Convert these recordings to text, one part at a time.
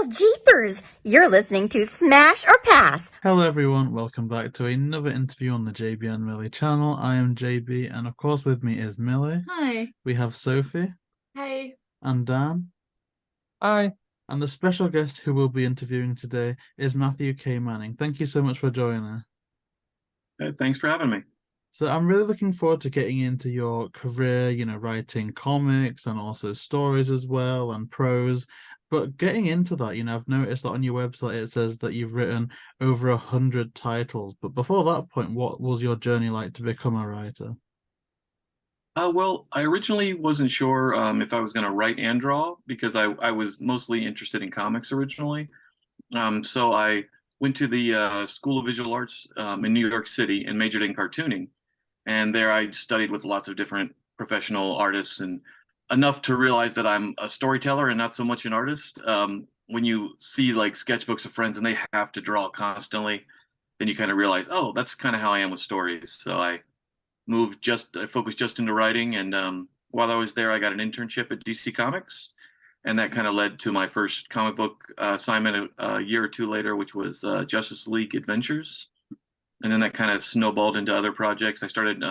Well, jeepers! You're listening to Smash or Pass. Hello everyone, welcome back to another interview on the JayBee and Milly channel. I am JayBee and of course with me is Milly. Hi. We have Sophie Hey. and Dan. Hi. And the special guest who we'll be interviewing today is Matthew K. Manning. Thank you so much for joining us. Thanks for having me. So I'm really looking forward to getting into your career, writing comics and also stories as well and prose. But getting into that, I've noticed that on your website it says that you've written over 100 titles. But before that point, what was your journey like to become a writer? Well, I originally wasn't sure if I was going to write and draw because I was mostly interested in comics originally. So I went to the School of Visual Arts in New York City and majored in cartooning. And there I studied with lots of different professional artists and enough to realize that I'm a storyteller and not so much an artist. When you see like sketchbooks of friends and they have to draw constantly, then you kind of realize, oh, that's kind of how I am with stories. So I focused just into writing. And while I was there, I got an internship at DC Comics. And that kind of led to my first comic book assignment a year or two later, which was Justice League Adventures. And then that kind of snowballed into other projects. I started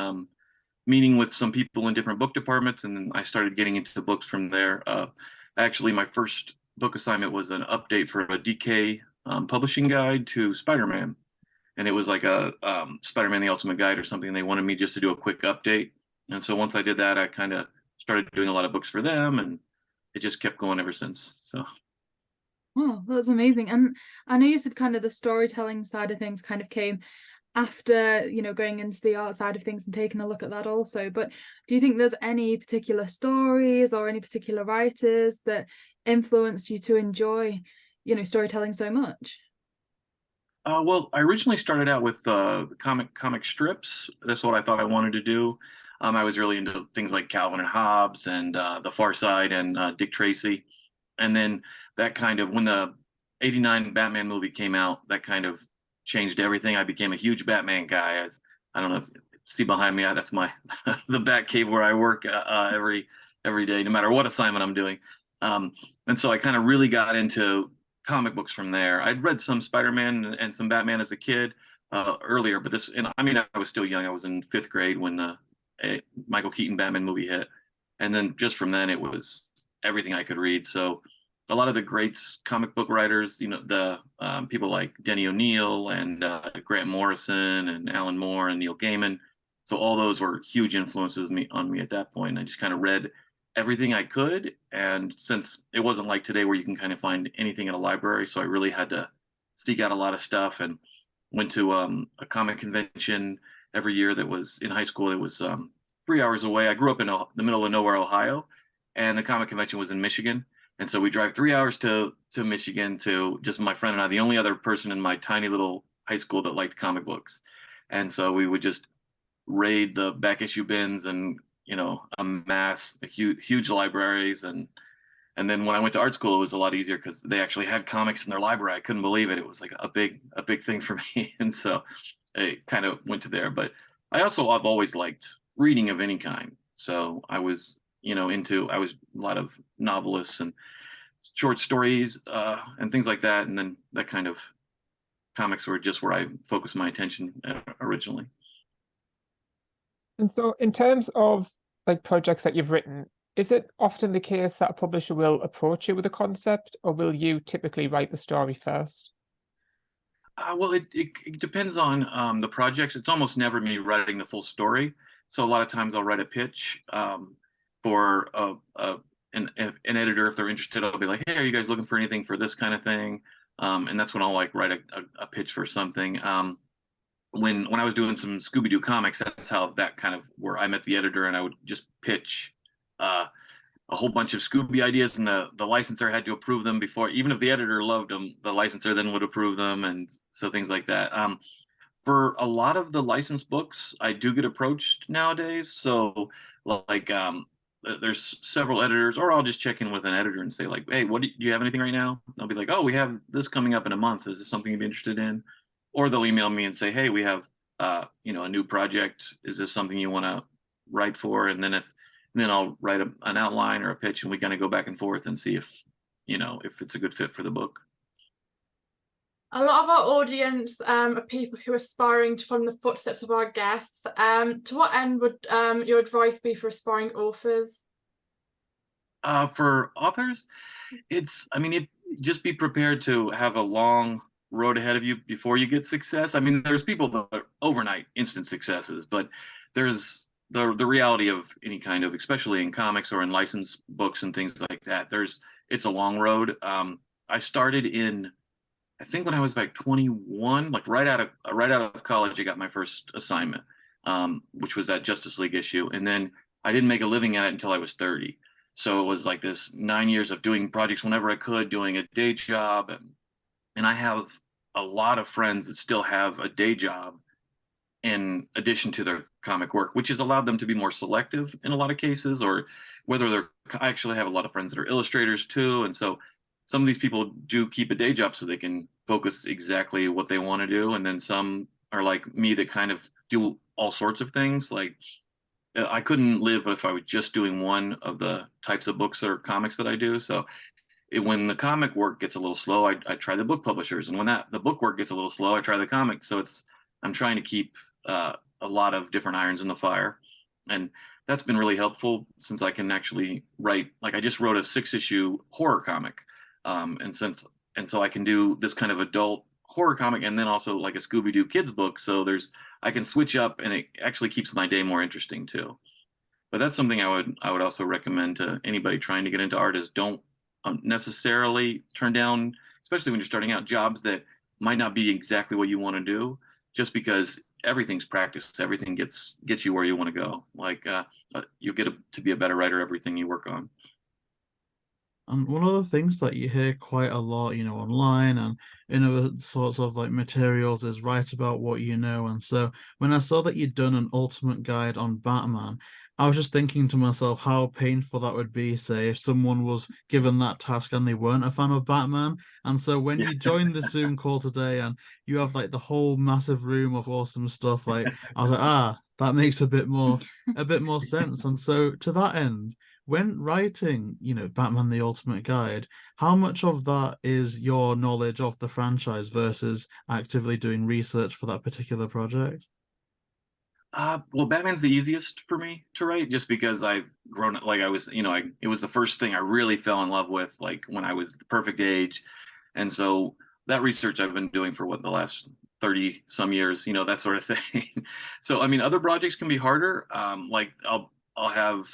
meeting with some people in different book departments, and then I started getting into books from there. Actually, my first book assignment was an update for a DK publishing guide to Spider-Man. And it was like a Spider-Man the Ultimate Guide or something. They wanted me just to do a quick update. And so once I did that, I kind of started doing a lot of books for them, and it just kept going ever since. So. Oh, that's amazing. And I know you said kind of the storytelling side of things kind of came after, going into the art side of things and taking a look at that also. But do you think there's any particular stories or any particular writers that influenced you to enjoy, storytelling so much? Well, I originally started out with comic strips. That's what I thought I wanted to do. I was really into things like Calvin and Hobbes and The Far Side and Dick Tracy. And then that kind of, when the '89 Batman movie came out, that kind of changed everything. I became a huge Batman guy. I don't know if you see behind me, that's my the Bat Cave where I work every day, no matter what assignment I'm doing. And so I kind of really got into comic books from there. I'd read some Spider-Man and some Batman as a kid earlier, but I was still young. I was in 5th grade when the Michael Keaton Batman movie hit, and then just from then it was everything I could read. So a lot of the greats comic book writers, the people like Denny O'Neil and Grant Morrison and Alan Moore and Neil Gaiman. So all those were huge influences on me at that point. I just kind of read everything I could. And since it wasn't like today where you can kind of find anything in a library, so I really had to seek out a lot of stuff and went to a comic convention every year that was in high school. It was 3 hours away. I grew up in the middle of nowhere, Ohio, and the comic convention was in Michigan. And so we drive 3 hours to Michigan to just my friend and I, the only other person in my tiny little high school that liked comic books. And so we would just raid the back issue bins and, amass huge libraries. And then when I went to art school, it was a lot easier because they actually had comics in their library. I couldn't believe it. It was like a big thing for me. And so I kind of went to there. But I've always liked reading of any kind. So I was I was a lot of novelists and short stories and things like that. And then that kind of comics were just where I focused my attention originally. And so in terms of like projects that you've written, is it often the case that a publisher will approach you with a concept, or will you typically write the story first? Well, it depends on the projects. It's almost never me writing the full story. So a lot of times I'll write a pitch for an editor. If they're interested, I'll be like, hey, are you guys looking for anything for this kind of thing? And that's when I'll like write a pitch for something. When I was doing some Scooby Doo comics, that's how that kind of where I met the editor, and I would just pitch a whole bunch of Scooby ideas, and the licensor had to approve them before, even if the editor loved them, the licensor then would approve them, and so things like that. For a lot of the licensed books, I do get approached nowadays. So like there's several editors, or I'll just check in with an editor and say like, hey, do you have anything right now? They'll be like, oh, we have this coming up in a month. Is this something you'd be interested in? Or they'll email me and say, hey, we have a new project. Is this something you want to write for? And then I'll write an outline or a pitch, and we kind of go back and forth and see if if it's a good fit for the book. A lot of our audience are people who are aspiring to follow the footsteps of our guests. To what end would your advice be for aspiring authors? For authors, just be prepared to have a long road ahead of you before you get success. I mean, there's people that are overnight instant successes, but there's the reality of any kind of, especially in comics or in licensed books and things like that. It's a long road. I started I think when I was like 21, like right out of college, I got my first assignment, which was that Justice League issue, and then I didn't make a living at it until I was 30. So it was like this 9 years of doing projects whenever I could, doing a day job, and I have a lot of friends that still have a day job in addition to their comic work, which has allowed them to be more selective in a lot of cases, or I actually have a lot of friends that are illustrators too, and so some of these people do keep a day job so they can focus exactly what they want to do. And then some are like me that kind of do all sorts of things. Like I couldn't live if I was just doing one of the types of books or comics that I do. So when the comic work gets a little slow, I try the book publishers. And when the book work gets a little slow, I try the comics. So I'm trying to keep a lot of different irons in the fire. And that's been really helpful since I can actually write. Like I just wrote a 6-issue horror comic. And so I can do this kind of adult horror comic and then also like a Scooby Doo kids book. So I can switch up, and it actually keeps my day more interesting too. But that's something I would also recommend to anybody trying to get into art is don't necessarily turn down, especially when you're starting out, jobs that might not be exactly what you want to do, just because everything's practice. Everything gets you where you want to go. Like you get to be a better writer, everything you work on. And one of the things that you hear quite a lot, online and in other sorts of like materials is write about what you know. And so when I saw that you'd done an ultimate guide on Batman, I was just thinking to myself how painful that would be, say, if someone was given that task and they weren't a fan of Batman. And so when you joined the Zoom call today and you have like the whole massive room of awesome stuff, like I was like, that makes a bit more sense. And so to that end, when writing, Batman the Ultimate Guide, how much of that is your knowledge of the franchise versus actively doing research for that particular project? Well, Batman's the easiest for me to write just because I've grown up, like I was, it was the first thing I really fell in love with, like when I was the perfect age. And so that research I've been doing for the last 30 some years, that sort of thing. So, I mean, other projects can be harder. Like I'll have,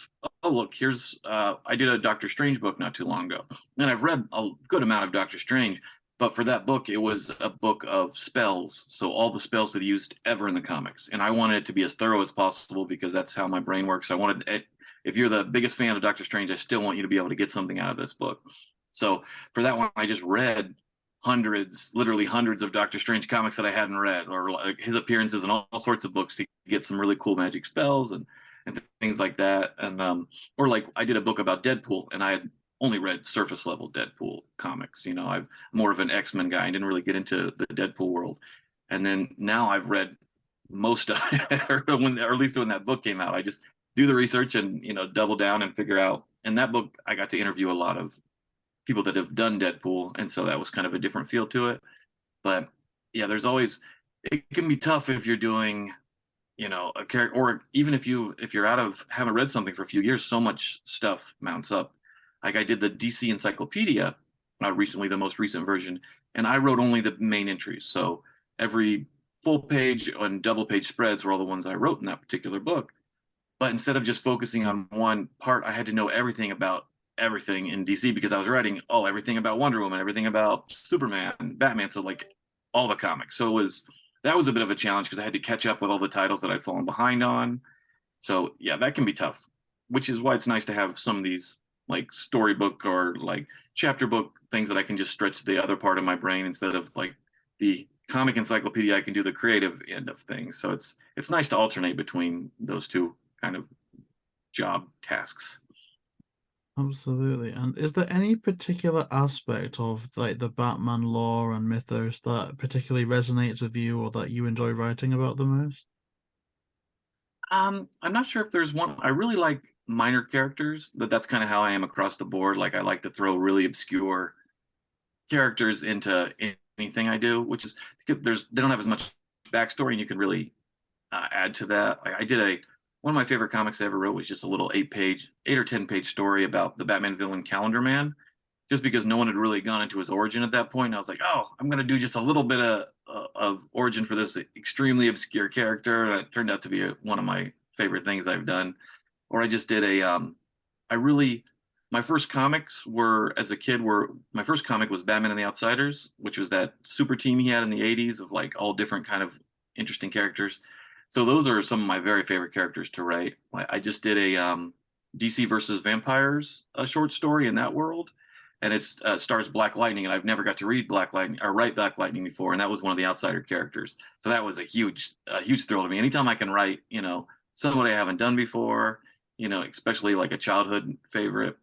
look, here's, I did a Doctor Strange book not too long ago, and I've read a good amount of Doctor Strange, but for that book, it was a book of spells. So all the spells that he used ever in the comics. And I wanted it to be as thorough as possible because that's how my brain works. I wanted it, if you're the biggest fan of Doctor Strange, I still want you to be able to get something out of this book. So for that one, I just read literally hundreds of Doctor Strange comics that I hadn't read, or like his appearances in all sorts of books to get some really cool magic spells and things like that. And or like I did a book about Deadpool, and I had only read surface level Deadpool comics. I'm more of an X-Men guy. I didn't really get into the Deadpool world. And then now I've read most of it, or at least when that book came out, I just do the research and, double down and figure out. And that book, I got to interview a lot of people that have done Deadpool. And so that was kind of a different feel to it. But yeah, it can be tough if you're doing, a character, or even if you're haven't read something for a few years, so much stuff mounts up. Like I did the DC Encyclopedia recently, the most recent version, and I wrote only the main entries. So every full page and double page spreads were all the ones I wrote in that particular book. But instead of just focusing on one part, I had to know everything about everything in DC because I was writing everything about Wonder Woman, everything about Superman, Batman, so like all the comics. So that was a bit of a challenge because I had to catch up with all the titles that I'd fallen behind on. So yeah, that can be tough, which is why it's nice to have some of these like storybook or like chapter book things that I can just stretch the other part of my brain instead of like the comic encyclopedia. I can do the creative end of things. So it's nice to alternate between those two kind of job tasks. Absolutely. And is there any particular aspect of like the Batman lore and mythos that particularly resonates with you or that you enjoy writing about the most? I'm not sure if there's one. I really like minor characters. That's kind of how I am across the board. Like I like to throw really obscure characters into anything I do, which is because they don't have as much backstory, and you can really add to that. I did one of my favorite comics I ever wrote was just a little 8 or 10 page story about the Batman villain Calendar Man, just because no one had really gone into his origin at that point. And I was like, oh, I'm going to do just a little bit of origin for this extremely obscure character. And it turned out to be one of my favorite things I've done. Or I just did my first comics my first comic was Batman and the Outsiders, which was that super team he had in the 80s of like all different kind of interesting characters. So those are some of my very favorite characters to write. I just did a DC versus Vampires short story in that world, and it stars Black Lightning, and I've never got to read Black Lightning or write Black Lightning before, and that was one of the Outsider characters. So that was a huge thrill to me. Anytime I can write, somebody I haven't done before, especially like a childhood favorite,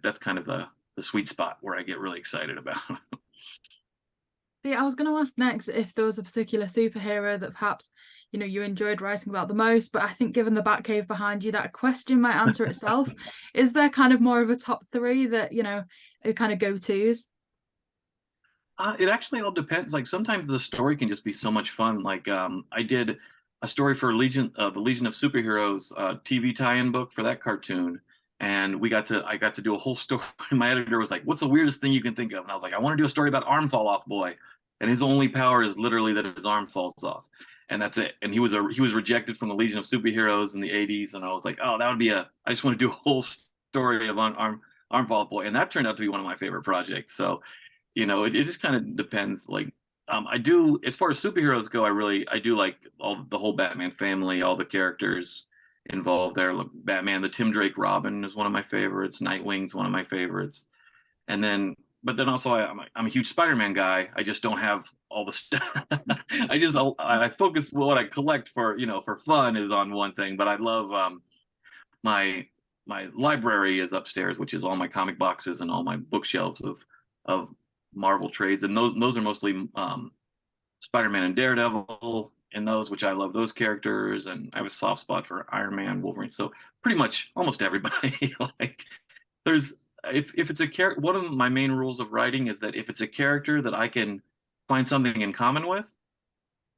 that's kind of the sweet spot where I get really excited about. Yeah, I was going to ask next if there was a particular superhero that perhaps you enjoyed writing about the most, but I think given the Batcave behind you, that question might answer itself. Is there kind of more of a top three that are kind of go-tos? It actually all depends. Like sometimes the story can just be so much fun. Like I did a story for the Legion of Superheroes TV tie-in book for that cartoon, and I got to do a whole story. My editor was like, "What's the weirdest thing you can think of?" And I was like, "I want to do a story about Arm Fall Off Boy, and his only power is literally that his arm falls off, and that's it." And he was rejected from the Legion of Superheroes in the 80s, and I was like, "Oh, that would be I just want to do a whole story of Arm Fall Off Boy," and that turned out to be one of my favorite projects. So, it just kind of depends. Like I do, as far as superheroes go, I do like the whole Batman family, all the characters involved there. Like Batman, the Tim Drake Robin is one of my favorites. Nightwing's one of my favorites. But then also I'm a huge Spider-Man guy. I just don't have all the stuff. I focus what I collect for fun is on one thing. But I love my library is upstairs, which is all my comic boxes and all my bookshelves of Marvel trades, and those are mostly Spider-Man and Daredevil in those, which I love those characters, and I have a soft spot for Iron Man, Wolverine. So pretty much almost everybody. Like there's if it's a character, one of my main rules of writing is that if it's a character that I can find something in common with,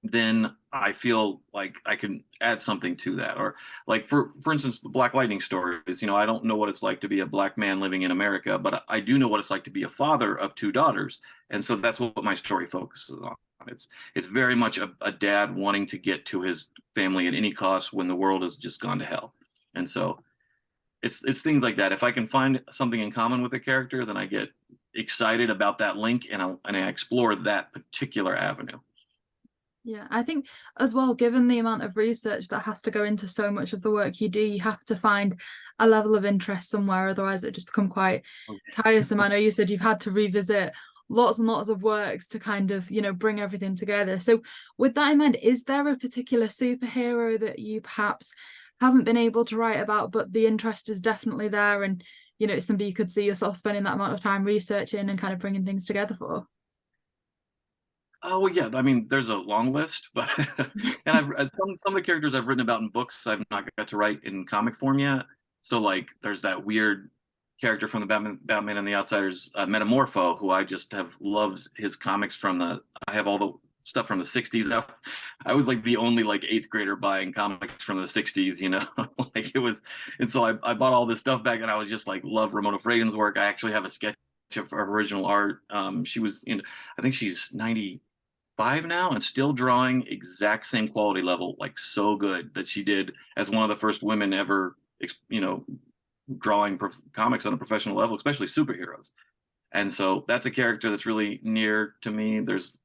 then I feel like I can add something to that. Or like for instance, the Black Lightning stories, I don't know what it's like to be a black man living in America, but I do know what it's like to be a father of 2 daughters. And so that's what my story focuses on. It's very much a dad wanting to get to his family at any cost when the world has just gone to hell. And so it's things like that. If I can find something in common with a character, then I get excited about that link, and I explore that particular avenue. Yeah, I think as well, given the amount of research that has to go into so much of the work you do, you have to find a level of interest somewhere, otherwise it just become quite tiresome. I know you said you've had to revisit lots and lots of works to kind of, bring everything together. So with that in mind, is there a particular superhero that you perhaps haven't been able to write about, but the interest is definitely there, and, it's somebody you could see yourself spending that amount of time researching and kind of bringing things together for? Oh well, yeah. I mean, there's a long list, but and some of the characters I've written about in books I've not got to write in comic form yet. So like, there's that weird character from the Batman and the Outsiders, Metamorpho, who I just have loved his comics from I have all the stuff from the 60s. I was like the only like 8th grader buying comics from the 60s, like it was. And so I bought all this stuff back, and I was just like, love Ramona Fradon's work. I actually have a sketch of original art. She was I think she's 95 now and still drawing exact same quality level, like so good, that she did as one of the first women ever, drawing comics on a professional level, especially superheroes. And so that's a character that's really near to me. There's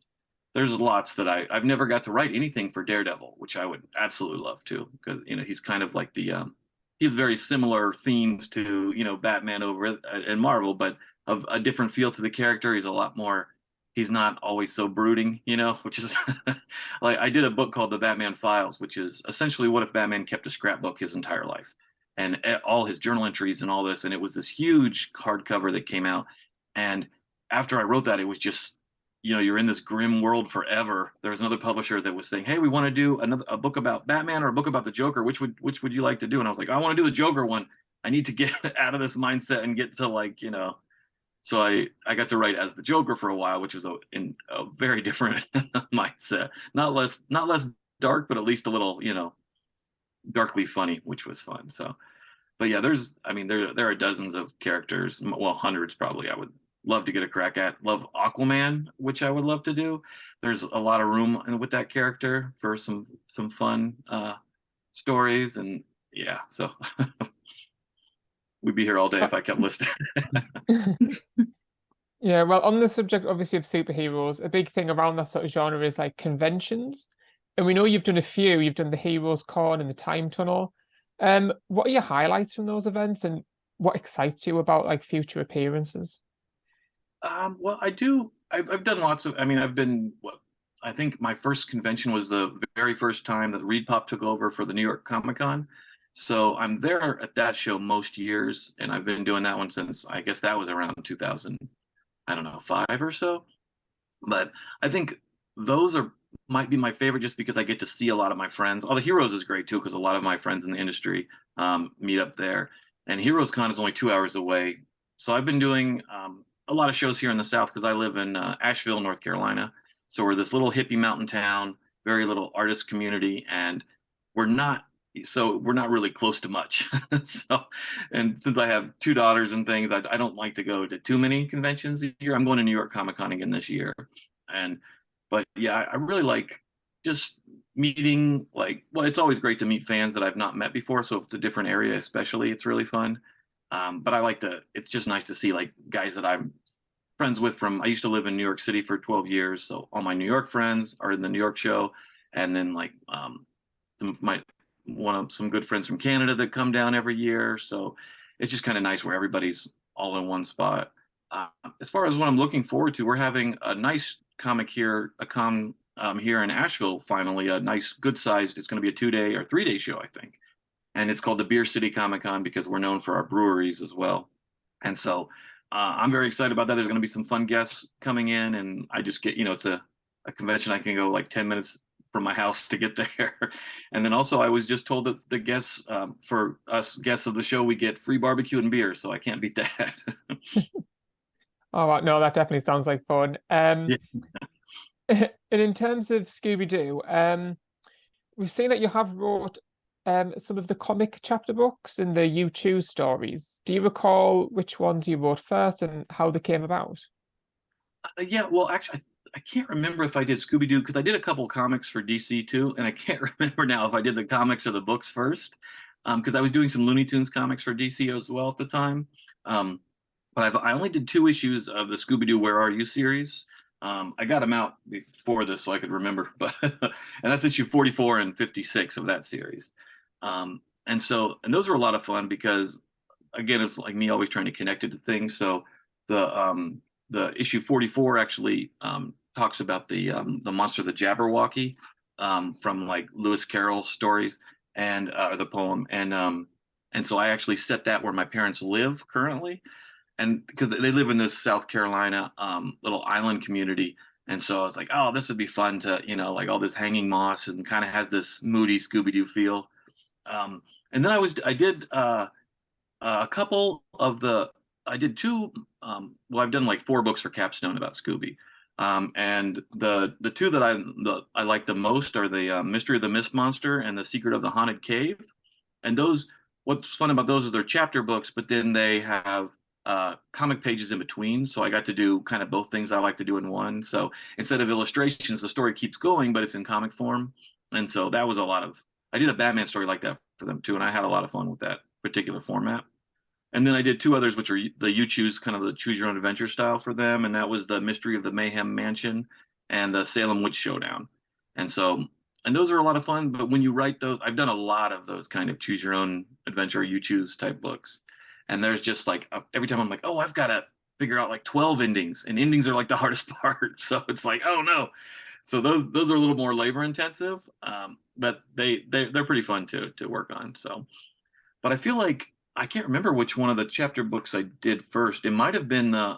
lots that I've never got to write anything for Daredevil, which I would absolutely love to, because he's kind of like he has very similar themes to Batman over in Marvel, but of a different feel to the character. He's a lot more. He's not always so brooding, which is like, I did a book called The Batman Files, which is essentially what if Batman kept a scrapbook his entire life, and all his journal entries and all this. And it was this huge hardcover that came out. And after I wrote that, it was just you're in this grim world forever. There was another publisher that was saying, hey, we want to do a book about Batman or a book about the Joker. Which would you like to do? And I was like, I want to do the Joker one. I need to get out of this mindset and get to like, so I got to write as the Joker for a while, which was in a very different mindset. Not less dark, but at least a little, darkly funny, which was fun. So, but yeah, there are dozens of characters, well, hundreds probably. I would love to get a crack at. Love Aquaman, which I would love to do. There's a lot of room with that character for some fun stories, and yeah, so we'd be here all day if I kept listing. Yeah, well, on the subject, obviously, of superheroes, a big thing around that sort of genre is like conventions. And we know you've done a few. You've done the Heroes Con and the Time Tunnel. What are your highlights from those events, and what excites you about like future appearances? Well, I do. I've done lots of. I mean, I've been. I think my first convention was the very first time that Reed Pop took over for the New York Comic Con. So I'm there at that show most years, and I've been doing that one since I guess that was around 2000. I don't know, 5 or so. But I think those might be my favorite just because I get to see a lot of my friends. Oh, the Heroes is great too because a lot of my friends in the industry meet up there. And Heroes Con is only 2 hours away. So I've been doing a lot of shows here in the South because I live in Asheville, North Carolina. So we're this little hippie mountain town, very little artist community, and we're not really close to much. So, and since I have 2 daughters and things, I don't like to go to too many conventions a year. I'm going to New York Comic Con again this year. But yeah, I really like just meeting, well, it's always great to meet fans that I've not met before. So if it's a different area, especially, it's really fun. But it's just nice to see like guys that I'm friends with I used to live in New York City for 12 years. So all my New York friends are in the New York show. And then like some good friends from Canada that come down every year. So it's just kind of nice where everybody's all in one spot. As far as what I'm looking forward to, we're having a nice comic here, here in Asheville, finally, a nice, good sized, it's going to be a 2-day or 3-day show, I think. And it's called the Beer City Comic Con because we're known for our breweries as well. And so I'm very excited about that. There's going to be some fun guests coming in, and I just get, it's a convention I can go like 10 minutes from my house to get there. And then also I was just told that the guests, for us guests of the show, we get free barbecue and beer. So I can't beat that. All right, no, that definitely sounds like fun. Yeah. And in terms of Scooby Doo, we've seen that you have wrote some of the comic chapter books and the You Choose stories. Do you recall which ones you wrote first and how they came about? Yeah, well, actually, I can't remember if I did Scooby Doo because I did a couple comics for DC too, and I can't remember now if I did the comics or the books first, because I was doing some Looney Tunes comics for DC as well at the time. But I only did 2 issues of the Scooby Doo Where Are You series. I got them out before this so I could remember, but and that's issue 44 and 56 of that series. And those were a lot of fun because, again, it's like me always trying to connect it to things. So the issue 44 actually talks about the monster, the Jabberwocky, from like Lewis Carroll's stories and the poem, and so I actually set that where my parents live currently. And because they live in this South Carolina little island community. And so I was like, oh, this would be fun to, like all this hanging moss and kind of has this moody Scooby-Doo feel. And then I did a couple of I did 2, well, I've done like 4 books for Capstone about Scooby. And the 2 that I like the most are the Mystery of the Mist Monster and The Secret of the Haunted Cave. And what's fun about those is they're chapter books, but then they have comic pages in between. So I got to do kind of both things I like to do in one. So instead of illustrations, the story keeps going, but it's in comic form. And so that was I did a Batman story like that for them too. And I had a lot of fun with that particular format. And then I did 2 others, which are the You Choose, kind of the choose your own adventure style for them. And that was the Mystery of the Mayhem Mansion and the Salem Witch Showdown. And those are a lot of fun. But when you write those, I've done a lot of those kind of choose your own adventure, You Choose type books. And there's just like, every time I'm like, oh, I've got to figure out like 12 endings, and endings are like the hardest part. So it's like, oh no. So those are a little more labor intensive, but they're pretty fun to work on. So, but I feel like, I can't remember which one of the chapter books I did first. It might've been the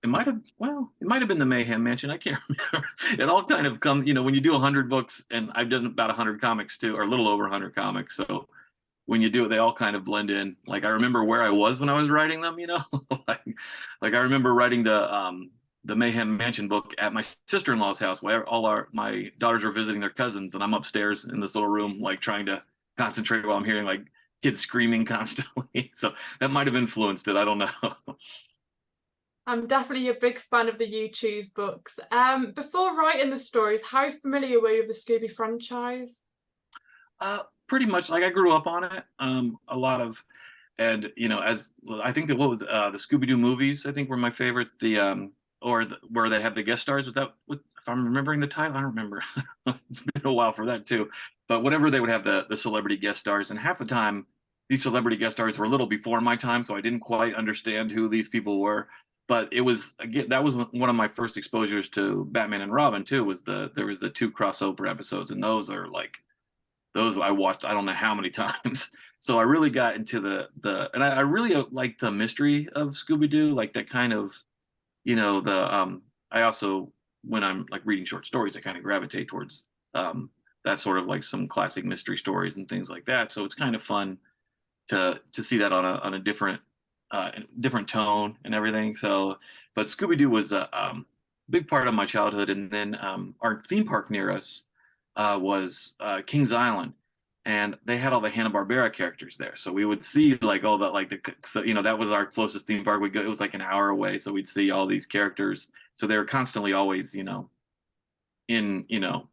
it might have been the Mayhem Mansion. I can't remember. It all kind of comes, when you do 100 books, and I've done about 100 comics too, or a little over 100 comics. So when you do it, they all kind of blend in. Like I remember where I was when I was writing them, like I remember writing the Mayhem Mansion book at my sister-in-law's house, where my daughters were visiting their cousins, and I'm upstairs in this little room, like trying to concentrate while I'm hearing like kids screaming constantly. So that might have influenced it. I don't know. I'm definitely a big fan of the You Choose books. Before writing the stories, how familiar were you with the Scooby franchise? Pretty much. Like I grew up on it. A lot of, and as I think that the Scooby Doo movies, I think were my favorite. Where they have the guest stars. Is that if I'm remembering the title? I don't remember. It's been a while for that too. But whatever, they would have the celebrity guest stars, and half the time these celebrity guest stars were a little before my time, so I didn't quite understand who these people were. But it was, again, that was one of my first exposures to Batman and Robin too. There was the 2 crossover episodes, and those I watched I don't know how many times. So I really got into and I really like the mystery of Scooby Doo, like that kind of, I also, when I'm like reading short stories, I kind of gravitate towards that sort of like some classic mystery stories and things like that. So it's kind of fun to see that on a different tone and everything. So, but Scooby Doo was a big part of my childhood, and then our theme park near us was Kings Island, and they had all the Hanna-Barbera characters there. So we would see like all that, that was our closest theme park. It was like an hour away, so we'd see all these characters. So they were constantly always, in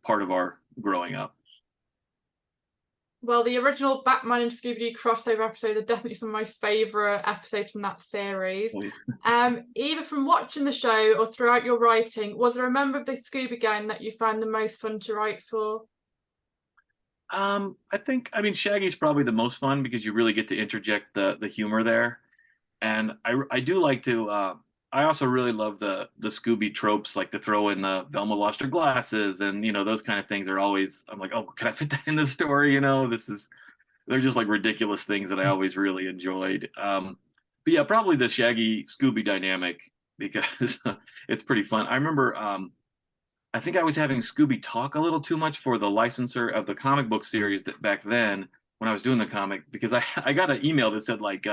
part of our growing up. Well, the original Batman and Scooby Doo crossover episodes are definitely some of my favourite episodes from that series. Either from watching the show or throughout your writing, was there a member of the Scooby Gang that you found the most fun to write for? I mean, Shaggy's probably the most fun because you really get to interject the humor there. And I do like to, I also really love the Scooby tropes, like to throw in the Velma lost her glasses, and those kind of things are always, I'm like, oh, can I fit that in this story? They're just like ridiculous things that I always really enjoyed. But yeah, probably the Shaggy Scooby dynamic, because it's pretty fun. I remember I think I was having Scooby talk a little too much for the licensor of the comic book series that back then when I was doing the comic, because I got an email that said like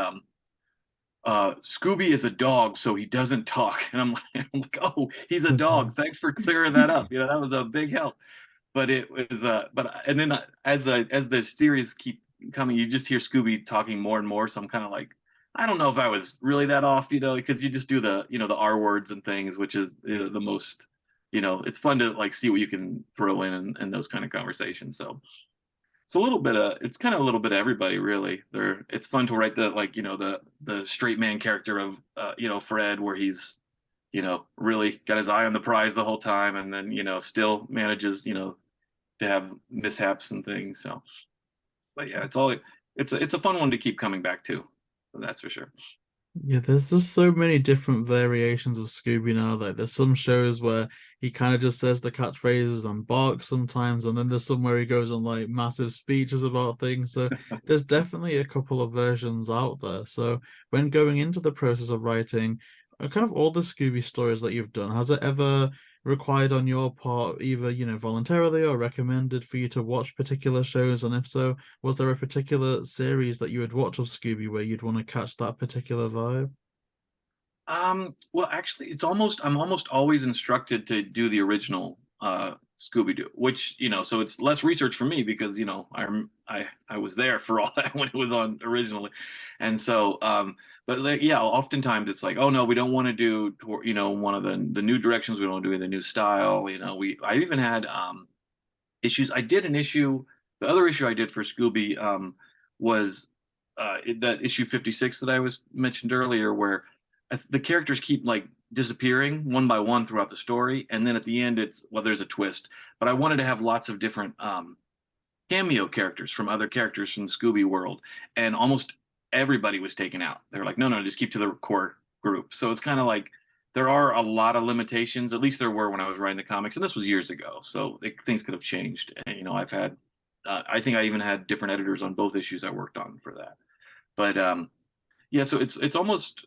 Scooby is a dog, so he doesn't talk. And I'm like, oh, he's a dog. Thanks for clearing that up. That was a big help. But it was, and then as the series keep coming, you just hear Scooby talking more and more. So I'm kind of like, I don't know if I was really that off, because you just do the R words and things, which is the most, it's fun to like see what you can throw in those kind of conversations. So it's kind of a little bit of everybody, really. It's fun to write the straight man character of Fred, where he's really got his eye on the prize the whole time, and then still manages to have mishaps and things. So, but yeah, it's a fun one to keep coming back to, that's for sure. Yeah, there's just so many different variations of Scooby now. Like there's some shows where he kind of just says the catchphrases and barks sometimes, and then there's some where he goes on like massive speeches about things. So there's definitely a couple of versions out there. So when going into the process of writing kind of all the Scooby stories that you've done, has it ever required on your part, either voluntarily or recommended for you to watch particular shows? And if so, was there a particular series that you would watch of Scooby where you'd want to catch that particular vibe? Well, actually, I'm almost always instructed to do the original Scooby Doo, which so it's less research for me because I was there for all that when it was on originally, and so but like yeah, oftentimes it's like, oh no, we don't want to do one of the new directions, we don't do the new style. I even had issues. I did an issue. The other issue I did for Scooby was that issue 56 that I was mentioned earlier, where the characters keep like disappearing one by one throughout the story, and then at the end there's a twist. But I wanted to have lots of different cameo characters from other characters from the Scooby world, and almost everybody was taken out. They were like, no, just keep to the core group. So it's kind of like there are a lot of limitations. At least there were when I was writing the comics, and this was years ago, so things could have changed. And I've had I think I even had different editors on both issues I worked on for that. But yeah, so it's almost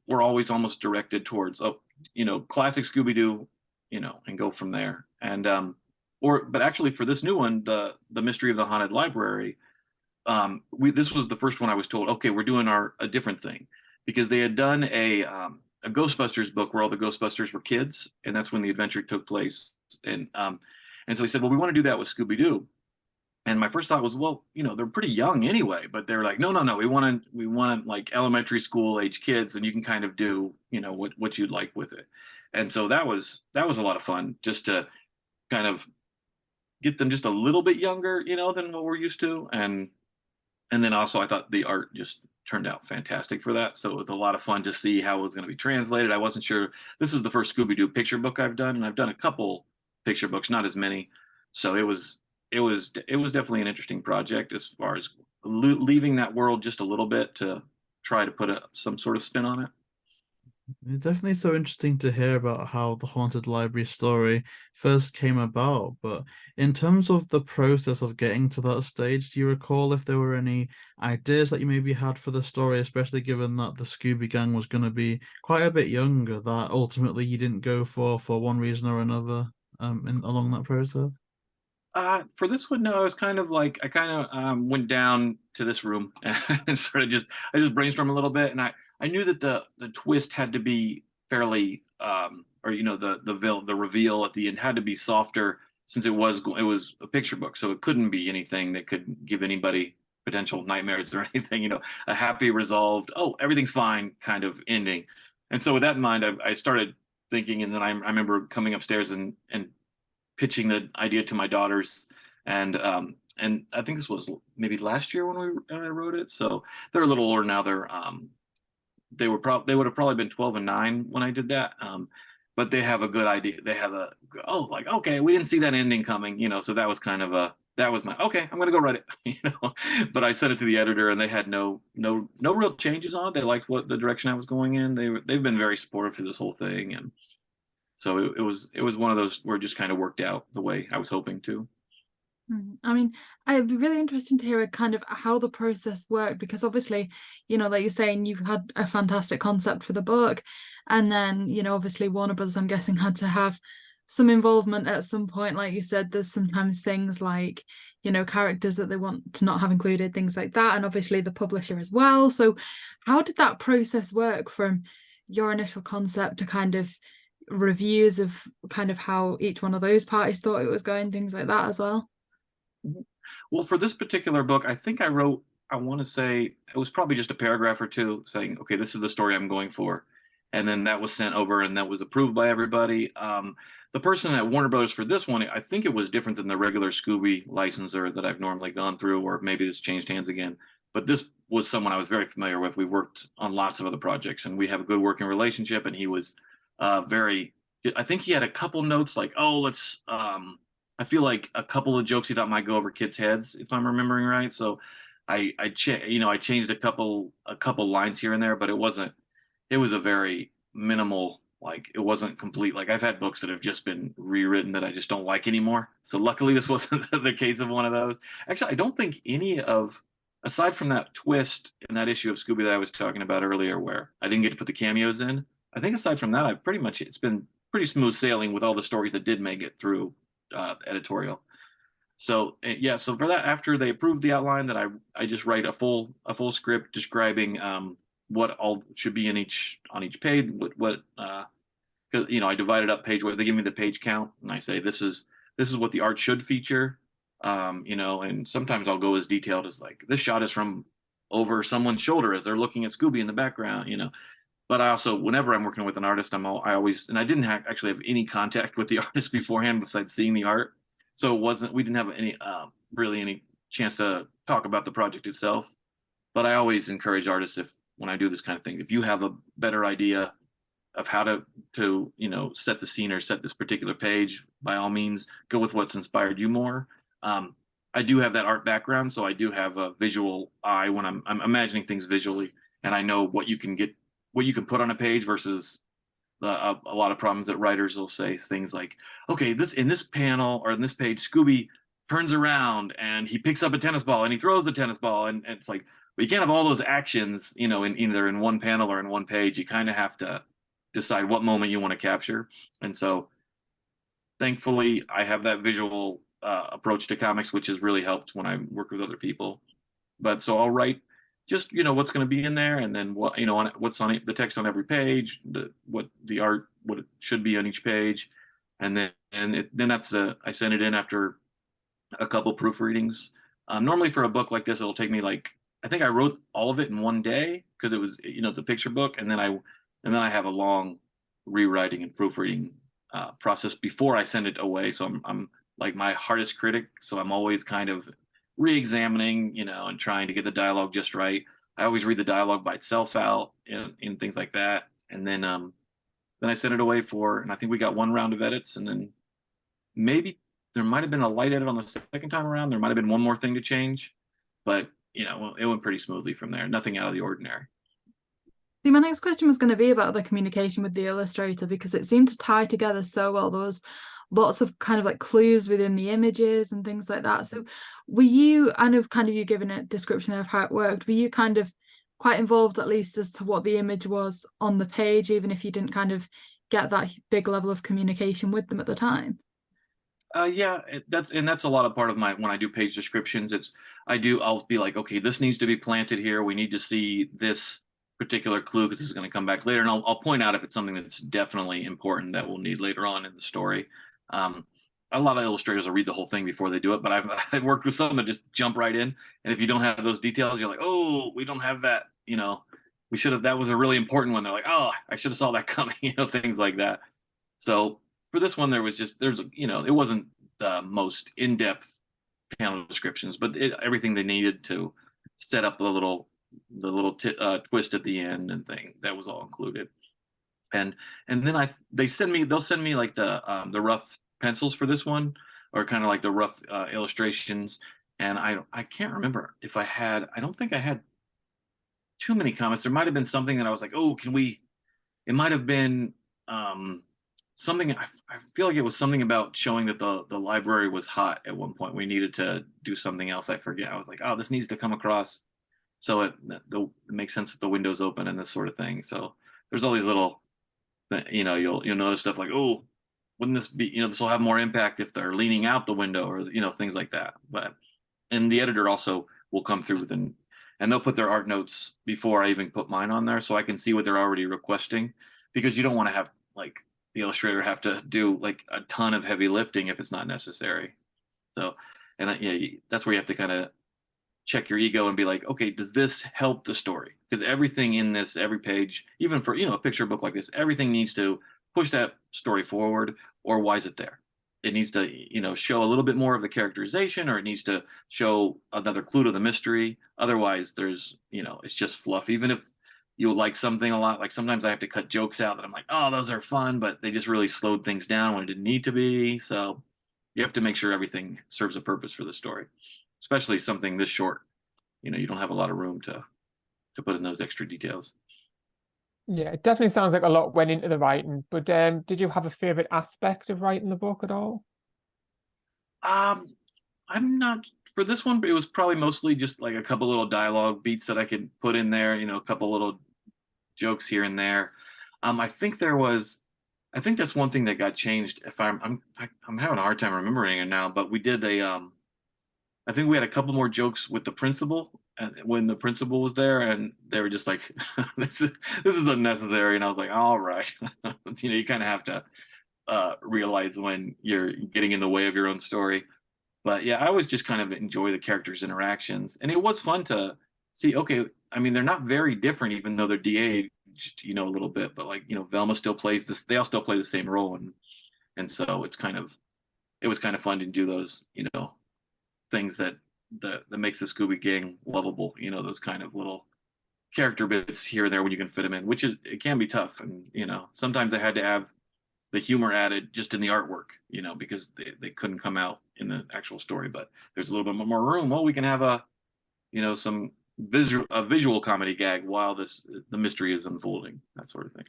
were always almost directed towards, classic Scooby Doo, and go from there. And but actually for this new one, the Mystery of the Haunted Library, this was the first one I was told, okay, we're doing a different thing, because they had done a Ghostbusters book where all the Ghostbusters were kids, and that's when the adventure took place. And so they said, well, we want to do that with Scooby Doo. And my first thought was, well, they're pretty young anyway. But they're like, no, we want like elementary school age kids, and you can kind of do, what you'd like with it. And so that was a lot of fun, just to kind of get them just a little bit younger, than what we're used to. And then also I thought the art just turned out fantastic for that. So it was a lot of fun to see how it was going to be translated. I wasn't sure. This is the first Scooby Doo picture book I've done, and I've done a couple picture books, not as many. So it was definitely an interesting project, as far as leaving that world just a little bit to try to put some sort of spin on it. It's definitely so interesting to hear about how the Haunted Library story first came about. But in terms of the process of getting to that stage, do you recall if there were any ideas that you maybe had for the story, especially given that the Scooby Gang was going to be quite a bit younger, that ultimately you didn't go for one reason or another along that process? For this one, no, I was kind of like, I kind of went down to this room and sort of I just brainstormed a little bit, and I knew that the twist had to be fairly, or the reveal at the end had to be softer, since it was a picture book, so it couldn't be anything that could give anybody potential nightmares or anything. A happy, resolved, oh, everything's fine kind of ending. And so with that in mind, I started thinking, and then I remember coming upstairs and pitching the idea to my daughters, and I think this was maybe last year when I wrote it. So they're a little older now. They would have probably been 12 and 9 when I did that. But they have a good idea. They have like, okay, we didn't see that ending coming, So that was kind of okay, I'm gonna go write it, But I sent it to the editor, and they had no real changes on it. They liked the direction I was going in. They've been very supportive through this whole thing, and so it was one of those where it just kind of worked out the way I was hoping to. I mean, it'd be really interesting to hear kind of how the process worked, because obviously, like you're saying, you had a fantastic concept for the book, and then, obviously Warner Brothers, I'm guessing, had to have some involvement at some point. Like you said, there's sometimes things like, characters that they want to not have included, things like that, and obviously the publisher as well. So how did that process work from your initial concept to kind of reviews of kind of how each one of those parties thought it was going, things like that as well? Well, for this particular book, I think I want to say it was probably just a paragraph or two saying, okay, this is the story I'm going for. And then that was sent over, and that was approved by everybody. The person at Warner Brothers for this one, I think it was different than the regular Scooby licensor that I've normally gone through, or maybe this changed hands again. But this was someone I was very familiar with. We've worked on lots of other projects, and we have a good working relationship. And he was I think he had a couple notes like, oh, let's, I feel like a couple of jokes he thought might go over kids' heads, if I'm remembering right. So I changed a couple lines here and there, but it was a very minimal, like, it wasn't complete. Like, I've had books that have just been rewritten that I just don't like anymore. So luckily this wasn't the case of one of those. Actually, I don't think aside from that twist in that issue of Scooby that I was talking about earlier, where I didn't get to put the cameos in, I think aside from that, it's been pretty smooth sailing with all the stories that did make it through editorial. So yeah, so for that, after they approved the outline, that I just write a full script describing what all should be on each page, what because I divided up page wise. They give me the page count, and I say this is what the art should feature. And sometimes I'll go as detailed as like, this shot is from over someone's shoulder as they're looking at Scooby in the background, But I also, whenever I'm working with an artist, I always, and I didn't actually have any contact with the artist beforehand besides seeing the art. So we didn't have really any chance to talk about the project itself. But I always encourage artists, when I do this kind of thing, if you have a better idea of how to set the scene or set this particular page, by all means, go with what's inspired you more. I do have that art background, so I do have a visual eye when I'm imagining things visually, and I know what you can put on a page versus a lot of problems that writers will say things like, okay, in this panel or in this page, Scooby turns around and he picks up a tennis ball and he throws the tennis ball, and it's like, but you can't have all those actions, you know, in either in one panel or in one page. You kind of have to decide what moment you want to capture. And so thankfully I have that visual approach to comics, which has really helped when I work with other people. But so I'll write just, you know, what's going to be in there, and then what, you know, what's on the text on every page, what the art, what it should be on each page. And then then that's I send it in after a couple proofreadings. Normally for a book like this, it'll take me like, I think I wrote all of it in one day because it was, you know, the picture book, and then I have a long rewriting and proofreading process before I send it away. So I'm like my hardest critic, so I'm always kind of re-examining, you know, and trying to get the dialogue just right. I always read the dialogue by itself out and things like that, and then I sent it away for, and I think we got one round of edits, and then maybe there might have been a light edit on the second time around. There might have been one more thing to change, but you know, it went pretty smoothly from there. Nothing out of the ordinary. See, my next question was going to be about the communication with the illustrator, because it seemed to tie together so well. There was lots of kind of like clues within the images and things like that. So were you, I know kind of you giving a description of how it worked, were you kind of quite involved at least as to what the image was on the page, even if you didn't kind of get that big level of communication with them at the time? Yeah, that's a lot of part of my, when I do page descriptions, I'll be like, okay, this needs to be planted here. We need to see this particular clue because this is going to come back later. And I'll point out if it's something that's definitely important that we'll need later on in the story. A lot of illustrators will read the whole thing before they do it, but I've worked with some that just jump right in. And if you don't have those details, you're like, oh, we don't have that, you know, we should have, that was a really important one. They're like, oh, I should have saw that coming, you know, things like that. So for this one, you know, it wasn't the most in-depth panel descriptions, but everything they needed to set up the little twist at the end and thing, that was all included. And then they'll send me like the rough pencils for this one, or kind of like the rough illustrations. And I can't remember if I don't think I had too many comments. There might have been something that I was like, oh, it might have been something, I feel like it was something about showing that the library was hot at one point. We needed to do something else. I forget. I was like, oh, this needs to come across so it makes sense that the window's open and this sort of thing. So there's all these little, you know, you'll notice stuff like, oh, wouldn't this be, you know, this will have more impact if they're leaning out the window, or, you know, things like that. And the editor also will come through and they'll put their art notes before I even put mine on there, so I can see what they're already requesting, because you don't want to have like the illustrator have to do like a ton of heavy lifting if it's not necessary. So, and yeah, that's where you have to kind of check your ego and be like, okay, does this help the story? Because everything in this, every page, even for, you know, a picture book like this, everything needs to push that story forward, or why is it there? It needs to, you know, show a little bit more of the characterization, or it needs to show another clue to the mystery. Otherwise, there's, you know, it's just fluff. Even if you like something a lot, like sometimes I have to cut jokes out that I'm like, oh, those are fun, but they just really slowed things down when it didn't need to be. So you have to make sure everything serves a purpose for the story, especially something this short. You know, you don't have a lot of room to put in those extra details. Yeah, it definitely sounds like a lot went into the writing, but did you have a favorite aspect of writing the book at all? I'm not, for this one, but it was probably mostly just like a couple little dialogue beats that I could put in there, you know, a couple little jokes here and there. I think that's one thing that got changed. If I'm having a hard time remembering it now, but we did I think we had a couple more jokes with the principal, when the principal was there, and they were just like, this is unnecessary. And I was like, all right. You know, you kind of have to realize when you're getting in the way of your own story. But yeah, I always just kind of enjoy the characters' interactions. And it was fun to see, okay, I mean, they're not very different, even though they're de-aged, you know, a little bit. But like, you know, Velma still plays this, they all still play the same role. And so it was kind of fun to do those, you know, things that makes the Scooby Gang lovable, you know, those kind of little character bits here and there when you can fit them in, it can be tough. And, you know, sometimes I had to have the humor added just in the artwork, you know, because they couldn't come out in the actual story, but there's a little bit more room. Well, we can have some visual comedy gag while the mystery is unfolding, that sort of thing.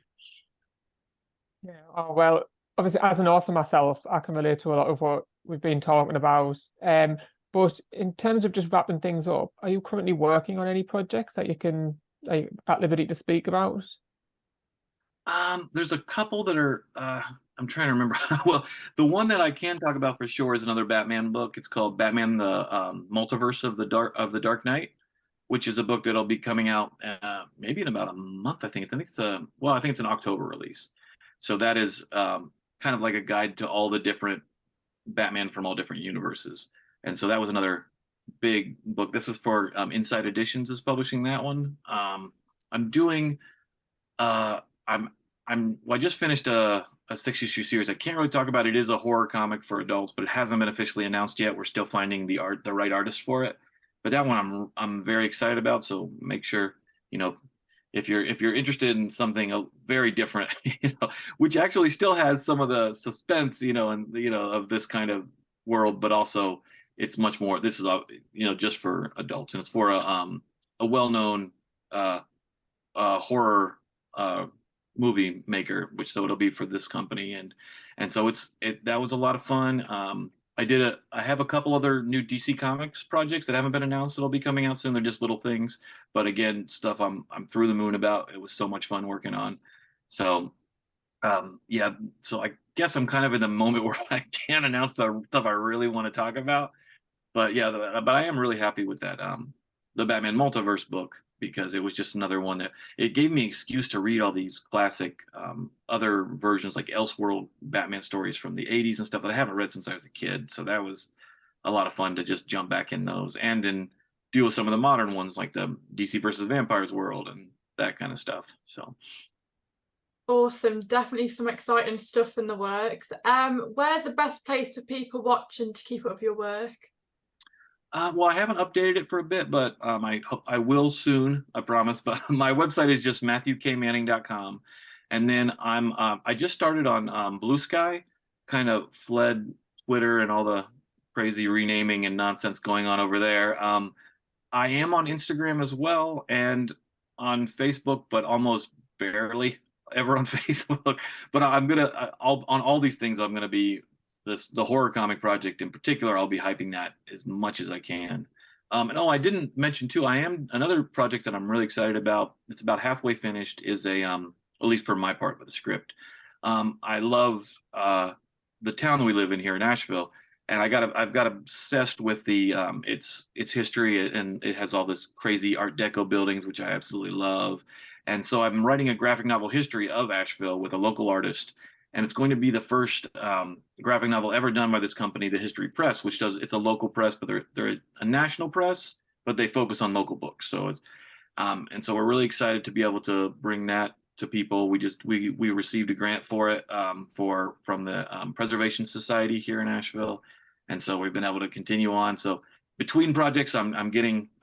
Yeah. Oh, well, obviously as an author myself, I can relate to a lot of what we've been talking about. But in terms of just wrapping things up, are you currently working on any projects that you can like at liberty to speak about? There's a couple that are I'm trying to remember. Well, the one that I can talk about for sure is another Batman book. It's called Batman the Multiverse of the Dark Knight, which is a book that'll be coming out maybe in about a month. I think it's an October release. So that is kind of like a guide to all the different Batman from all different universes. And so that was another big book. This is for Inside Editions is publishing that one. I'm doing I just finished a 6-issue series. I can't really talk about it. It is a horror comic for adults, but it hasn't been officially announced yet. We're still finding the right artist for it. But that one I'm very excited about. So make sure, if you're interested in something very different, which actually still has some of the suspense, of this kind of world, but also it's much more. This is just for adults, and it's for a well-known horror movie maker, so it'll be for this company, and so that was a lot of fun. I have a couple other new DC Comics projects that haven't been announced that'll be coming out soon. They're just little things, but again, stuff I'm through the moon about. It was so much fun working on. So yeah, so I guess I'm kind of in the moment where I can't announce the stuff I really want to talk about. But yeah, but I am really happy with that the Batman Multiverse book, because it was just another one that it gave me an excuse to read all these classic other versions, like Elseworld Batman stories from the 80s and stuff that I haven't read since I was a kid. So that was a lot of fun to just jump back in those and deal with some of the modern ones, like the DC versus Vampires world and that kind of stuff. So awesome, definitely some exciting stuff in the works. Where's the best place for people watching to keep up with your work? Well, I haven't updated it for a bit, but I will soon, I promise. But my website is just matthewkmanning.com. And then I just started on Blue Sky, kind of fled Twitter and all the crazy renaming and nonsense going on over there. I am on Instagram as well and on Facebook, but almost barely ever on Facebook. But on all these things, I'm gonna be the horror comic project in particular. I'll be hyping that as much as I can. And I didn't mention too, I am another project that I'm really excited about. It's about halfway finished. Is a at least for my part with the script. I love the town that we live in here in Asheville, and I've got obsessed with the its history, and it has all this crazy Art Deco buildings, which I absolutely love. And so I'm writing a graphic novel history of Asheville with a local artist, and it's going to be the first graphic novel ever done by this company, the History Press, which it's a local press, but they're a national press, but they focus on local books. So it's and so we're really excited to be able to bring that to people. We received a grant for it from the Preservation Society here in Asheville, and so we've been able to continue on. So between projects, I'm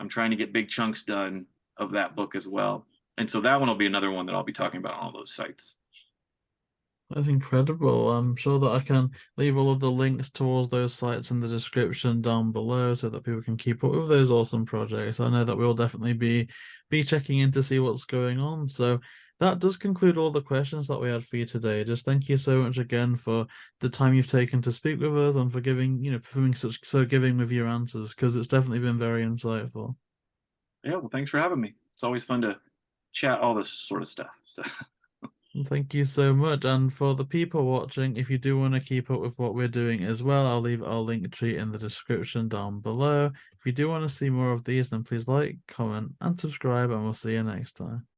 trying to get big chunks done of that book as well, and so that one will be another one that I'll be talking about on all those sites. That's incredible. I'm sure that I can leave all of the links towards those sites in the description down below so that people can keep up with those awesome projects. I know that we'll definitely be checking in to see what's going on. So that does conclude all the questions that we had for you today. Just thank you so much again for the time you've taken to speak with us and for giving, for being so giving with your answers, because it's definitely been very insightful. Yeah, well, thanks for having me. It's always fun to chat all this sort of stuff. So. Thank you so much. And for the people watching, if you do want to keep up with what we're doing as well, I'll leave our link tree in the description down below. If you do want to see more of these, then please like, comment, and subscribe, and we'll see you next time.